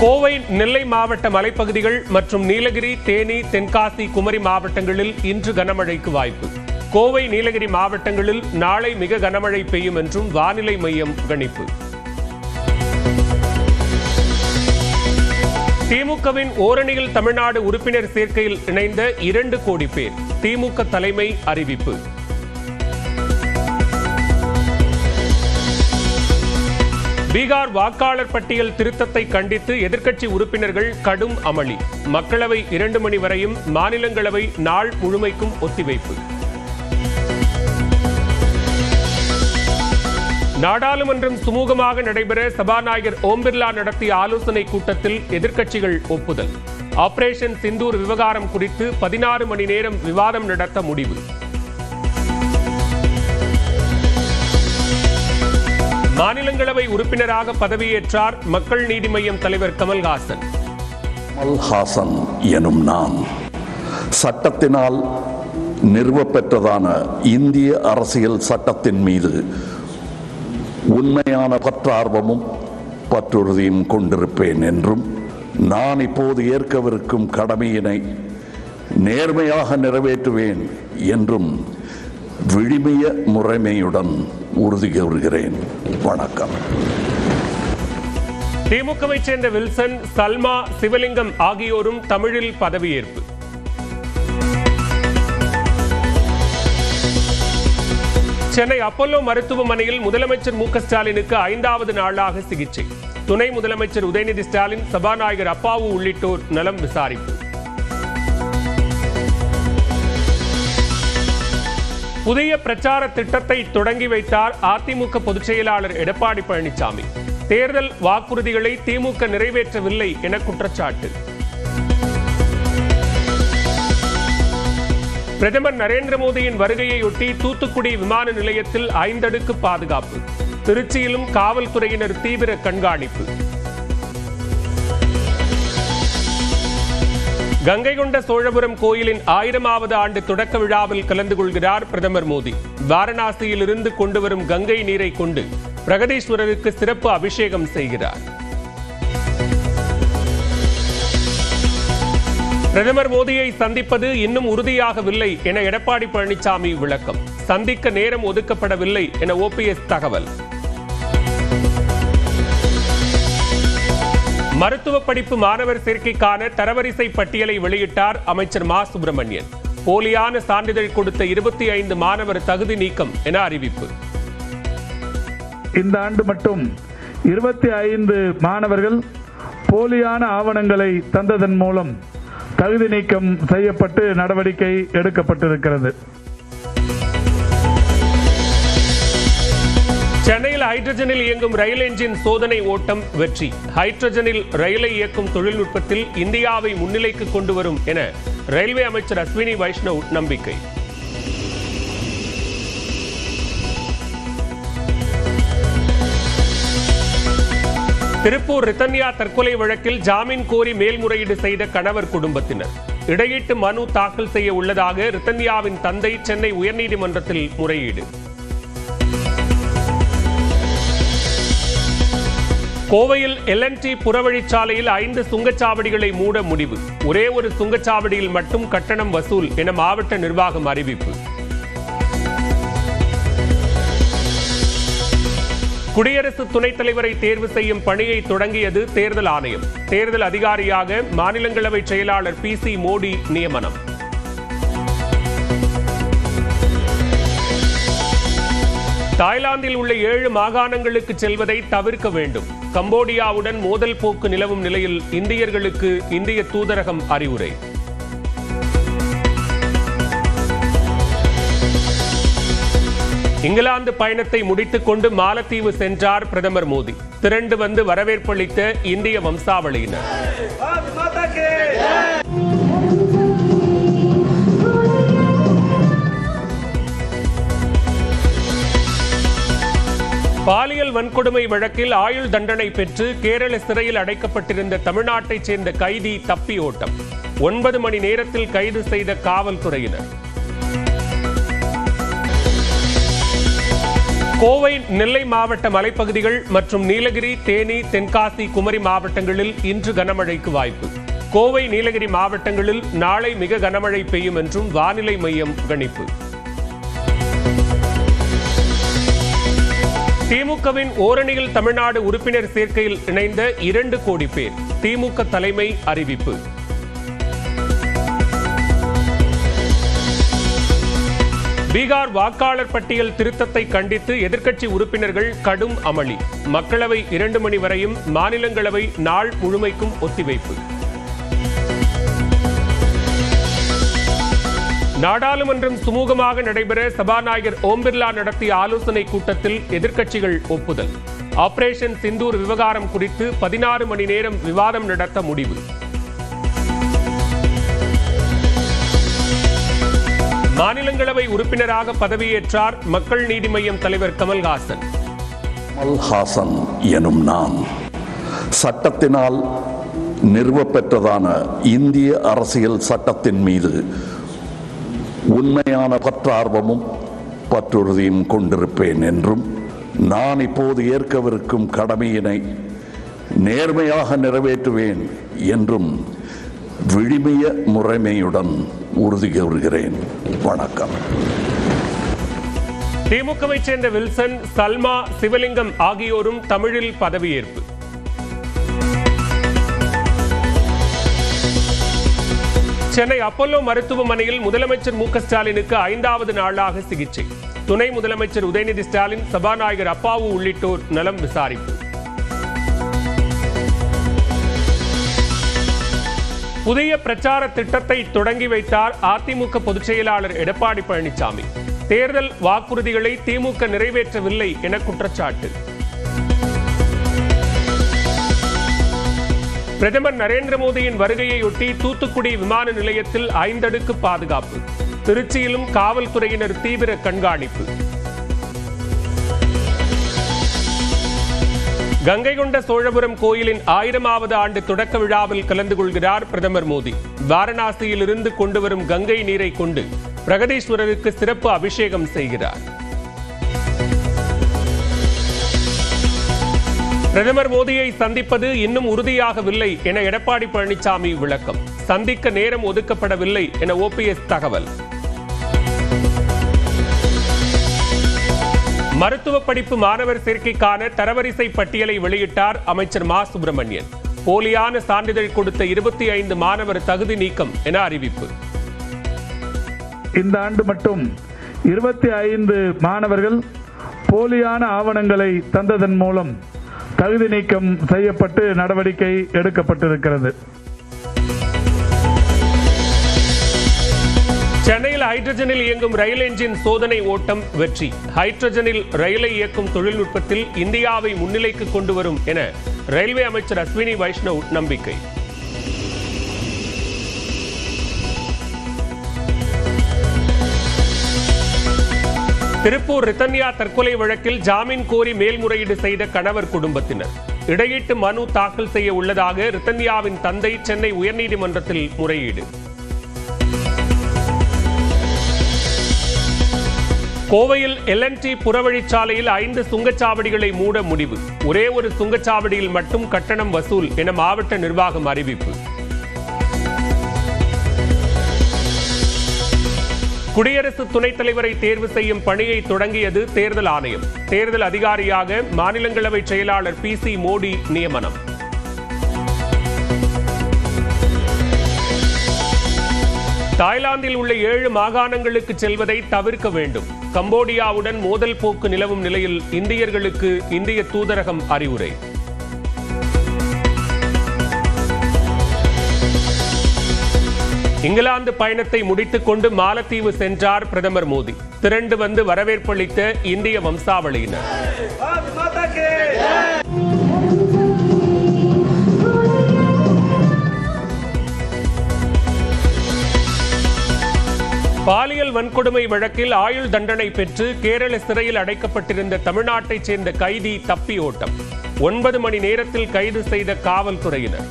கோவை, நெல்லை மாவட்ட மலைப்பகுதிகள் மற்றும் நீலகிரி, தேனி, தென்காசி, குமரி மாவட்டங்களில் இன்று கனமழைக்கு வாய்ப்பு. கோவை, நீலகிரி மாவட்டங்களில் நாளை மிக கனமழை பெய்யும் என்றும் வானிலை மையம் கணிப்பு. திமுகவின் ஓரணியில் தமிழ்நாடு உறுப்பினர் சேர்க்கையில் இணைந்த 2 கோடி பேர். திமுக தலைமை அறிவிப்பு. பீகார் வாக்காளர் பட்டியல் திருத்தத்தை கண்டித்து எதிர்க்கட்சி உறுப்பினர்கள் கடும் அமளி. மக்களவை 2 மணி வரையும், மாநிலங்களவை நாள் முழுமைக்கும் ஒத்திவைப்பு. நாடாளுமன்றம் சுமூகமாக நடைபெற சபாநாயகர் ஓம் பிர்லா நடத்திய ஆலோசனை கூட்டத்தில் எதிர்க்கட்சிகள் ஒப்புதல். ஆபரேஷன் சிந்தூர் விவகாரம் குறித்து 16 மணி நேரம் விவாதம் நடத்த முடிவு. மாநிலங்களவை உறுப்பினராக பதவியேற்றார் மக்கள் நீதி மய்யம் தலைவர் கமல்ஹாசன். கமல்ஹாசன் எனும் நான் சட்டத்தினால் நிறுவப்பெற்றதான இந்திய அரசியல் சட்டத்தின் மீது உண்மையான பற்றார்வமும் பற்றுறுதியும் கொண்டிருப்பேன் என்றும், நான் இப்போது ஏற்கவிருக்கும் கடமையினை நேர்மையாக நிறைவேற்றுவேன் என்றும் விழிமிய முறைமையுடன் உறுதி கூறுகிறேன். வணக்கம். திமுகவை சேர்ந்த வில்சன், சல்மா, சிவலிங்கம் ஆகியோரும் தமிழில் பதவியேற்பு. சென்னை அப்போலோ மருத்துவமனையில் முதலமைச்சர் மு க ஸ்டாலினுக்கு 5வது நாளாக சிகிச்சை. துணை முதலமைச்சர் உதயநிதி ஸ்டாலின், சபாநாயகர் அப்பாவு உள்ளிட்டோர் நலம் விசாரிப்பு. புதிய பிரச்சார திட்டத்தை தொடங்கி வைத்தார் அதிமுக பொதுச் செயலாளர் எடப்பாடி பழனிசாமி. தேர்தல் வாக்குறுதிகளை திமுக நிறைவேற்றவில்லை என குற்றச்சாட்டு. பிரதமர் நரேந்திர மோடியின் வருகையொட்டி தூத்துக்குடி விமான நிலையத்தில் 5 அடுக்கு பாதுகாப்பு. திருச்சியிலும் காவல்துறையினர் தீவிர கண்காணிப்பு. கங்கை கொண்ட சோழபுரம் கோயிலின் 1000வது ஆண்டு தொடக்க விழாவில் கலந்து கொள்கிறார் பிரதமர் மோடி. வாரணாசியில் இருந்து கொண்டு வரும் கங்கை நீரை கொண்டு பிரகதீஸ்வரருக்கு சிறப்பு அபிஷேகம் செய்கிறார். பிரதமர் மோடியை சந்திப்பது இன்னும் உறுதியாகவில்லை என எடப்பாடி பழனிசாமி விளக்கம். சந்திக்க நேரம் ஒதுக்கப்படவில்லை என OPS தகவல். மருத்துவ படிப்பு மாணவர் சேர்க்கைக்கான தரவரிசை பட்டியலை வெளியிட்டார் அமைச்சர் மா சுப்பிரமணியன். போலியான சான்றிதழ் கொடுத்த 25 மாணவர் தகுதி நீக்கம் என அறிவிப்பு. இந்த ஆண்டு மட்டும் 25 மாணவர்கள் போலியான ஆவணங்களை தந்ததன் மூலம் தகுதி நீக்கம் செய்யப்பட்டு நடவடிக்கை எடுக்கப்பட்டிருக்கிறது. சென்னையில் ஹைட்ரஜனில் இயங்கும் ரயில் என்ஜின் சோதனை ஓட்டம் வெற்றி. ஹைட்ரஜனில் ரயிலை இயக்கும் தொழில்நுட்பத்தில் இந்தியாவை முன்னிலைக்கு கொண்டு வரும் என ரயில்வே அமைச்சர் அஸ்வினி வைஷ்ணவ் நம்பிக்கை. திருப்பூர் ரித்தன்யா தற்கொலை வழக்கில் ஜாமீன் கோரி மேல்முறையீடு செய்த கணவர் குடும்பத்தினர். இடையீட்டு மனு தாக்கல் செய்ய உள்ளதாக ரித்தன்யாவின் தந்தை சென்னை உயர்நீதிமன்றத்தில் முறையீடு. கோவையில் L&T புறவழிச்சாலையில் 5 சுங்கச்சாவடிகளை மூட முடிவு. ஒரே ஒரு சுங்கச்சாவடியில் மட்டும் கட்டணம் வசூல் என மாவட்ட நிர்வாகம் அறிவிப்பு. குடியரசு துணைத் தலைவரை தேர்வு செய்யும் பணியை தொடங்கியது தேர்தல் ஆணையம். தேர்தல் அதிகாரியாக மாநிலங்களவை செயலாளர் PC மோடி நியமனம். தாய்லாந்தில் உள்ள 7 மாகாணங்களுக்கு செல்வதை தவிர்க்க வேண்டும். கம்போடியாவுடன் மோதல் போக்கு நிலவும் நிலையில் இந்தியர்களுக்கு இந்திய தூதரகம் அறிவுரை. இங்கிலாந்து பயணத்தை முடித்துக் கொண்டு மாலத்தீவு சென்றார் பிரதமர் மோடி. திரண்டு வந்து வரவேற்பளித்த இந்திய வம்சாவளியினர். பாலியல் வன்கொடுமை வழக்கில் ஆயுள் தண்டனை பெற்று கேரள சிறையில் அடைக்கப்பட்டிருந்த தமிழ்நாட்டைச் சேர்ந்த கைதி தப்பி ஓட்டம். 9 மணி நேரத்தில் கைது செய்த காவல்துறையினர். கோவை, நெல்லை மாவட்ட மலைப்பகுதிகள் மற்றும் நீலகிரி, தேனி, தென்காசி, குமரி மாவட்டங்களில் இன்று கனமழைக்கு வாய்ப்பு. கோவை, நீலகிரி மாவட்டங்களில் நாளை மிக கனமழை பெய்யும் என்றும் வானிலை மையம் கணிப்பு. திமுகவின் ஓரணியில் தமிழ்நாடு உறுப்பினர் சேர்க்கையில் இணைந்த 2 கோடி பேர். திமுக தலைமை அறிவிப்பு. பீகார் வாக்காளர் பட்டியல் திருத்தத்தை கண்டித்து எதிர்க்கட்சி உறுப்பினர்கள் கடும் அமளி. மக்களவை 2 மணி வரையும், மாநிலங்களவை நாள் முழுமைக்கும் ஒத்திவைப்பு. நாடாளுமன்றம் சுமூகமாக நடைபெற சபாநாயகர் ஓம் பிர்லா நடத்திய ஆலோசனை கூட்டத்தில் எதிர்க்கட்சிகள் ஒப்புதல். ஆபரேஷன் சிந்தூர் விவகாரம் குறித்து 16 மணி நேரம் விவாதம் நடத்த முடிவு. மாநிலங்களவை உறுப்பினராக பதவியேற்றார் மக்கள் நீதி மய்யம் தலைவர் கமல்ஹாசன். கமல்ஹாசன் எனும் நான் சட்டத்தினால் நிறுவப்பெற்றதான இந்திய அரசியல் சட்டத்தின் மீது உண்மையான பற்றார்வமும் பற்றுறுதியும் கொண்டிருப்பேன் என்றும், நான் இப்போது ஏற்கவிருக்கும் கடமையினை நேர்மையாக நிறைவேற்றுவேன் என்றும் விழிமிய முறைமையுடன் உறுதி கூறுகிறேன். வணக்கம். திமுகவை சேர்ந்த வில்சன், சல்மா, சிவலிங்கம் ஆகியோரும் தமிழில் பதவியேற்பு. சென்னை அப்பல்லோ மருத்துவமனையில் முதலமைச்சர் மு க ஸ்டாலினுக்கு 5வது நாளாக சிகிச்சை. துணை முதலமைச்சர் உதயநிதி ஸ்டாலின், சபாநாயகர் அப்பாவு உள்ளிட்டோர் நலம் விசாரிப்பு. புதிய பிரச்சார திட்டத்தை தொடங்கி வைத்தார் அதிமுக பொதுச் செயலாளர் எடப்பாடி பழனிசாமி. தேர்தல் வாக்குறுதிகளை திமுக நிறைவேற்றவில்லை என குற்றச்சாட்டு. பிரதமர் நரேந்திர மோடியின் வருகையொட்டி தூத்துக்குடி விமான நிலையத்தில் 5 அடுக்கு பாதுகாப்பு. திருச்சியிலும் காவல்துறையினர் தீவிர கண்காணிப்பு. கங்கை கொண்ட சோழபுரம் கோயிலின் 1000வது ஆண்டு தொடக்க விழாவில் கலந்து கொள்கிறார் பிரதமர் மோடி. வாரணாசியில் இருந்து கொண்டு வரும் கங்கை நீரை கொண்டு பிரகதீஸ்வரருக்கு சிறப்பு அபிஷேகம் செய்கிறார். பிரதமர் மோடியை சந்திப்பது இன்னும் உறுதியாகவில்லை என எடப்பாடி பழனிசாமி விளக்கம். சந்திக்க நேரம் ஒதுக்கப்படவில்லை என OPS தகவல். மருத்துவ படிப்பு மாணவர் சேர்க்கைக்கான தரவரிசை பட்டியலை வெளியிட்டார் அமைச்சர் மா சுப்பிரமணியன். போலியான சான்றிதழ் கொடுத்த 25 மாணவர் தகுதி நீக்கம் என அறிவிப்பு. இந்த ஆண்டு மட்டும் 25 மாணவர்கள் போலியான ஆவணங்களை தந்ததன் மூலம் தகுதி நீக்கம் செய்யப்பட்டு நடவடிக்கை எடுக்கப்பட்டிருக்கிறது. சென்னையில் ஹைட்ரஜனில் இயங்கும் ரயில் என்ஜின் சோதனை ஓட்டம் வெற்றி. ஹைட்ரஜனில் ரயிலை இயக்கும் தொழில்நுட்பத்தில் இந்தியாவை முன்னிலைக்கு கொண்டு வரும் என ரயில்வே அமைச்சர் அஸ்வினி வைஷ்ணவ் நம்பிக்கை. திருப்பூர் ரித்தன்யா தற்கொலை வழக்கில் ஜாமீன் கோரி மேல்முறையீடு செய்த கணவர் குடும்பத்தினர். இடையீட்டு மனு தாக்கல் செய்ய உள்ளதாக ரித்தன்யாவின் தந்தை சென்னை உயர்நீதிமன்றத்தில் முறையீடு. கோவையில் L&T புறவழிச்சாலையில் 5 சுங்கச்சாவடிகளை மூட முடிவு. ஒரே ஒரு சுங்கச்சாவடியில் மட்டும் கட்டணம் வசூல் என மாவட்ட நிர்வாகம் அறிவிப்பு. குடியரசு துணைத் தலைவரை தேர்வு செய்யும் பணியை தொடங்கியது தேர்தல் ஆணையம். தேர்தல் அதிகாரியாக மாநிலங்களவை செயலாளர் PC மோடி நியமனம். தாய்லாந்தில் உள்ள 7 மாகாணங்களுக்கு செல்வதை தவிர்க்க வேண்டும். கம்போடியாவுடன் மோதல் போக்கு நிலவும் நிலையில் இந்தியர்களுக்கு இந்திய தூதரகம் அறிவுரை. இங்கிலாந்து பயணத்தை முடித்துக் கொண்டு மாலத்தீவு சென்றார் பிரதமர் மோடி. திரண்டு வந்து வரவேற்பளித்த இந்திய வம்சாவளியினர். பாலியல் வன்கொடுமை வழக்கில் ஆயுள் தண்டனை பெற்று கேரள சிறையில் அடைக்கப்பட்டிருந்த தமிழ்நாட்டைச் சேர்ந்த கைதி தப்பி ஓட்டம். 9 மணி நேரத்தில் கைது செய்த காவல்துறையினர்.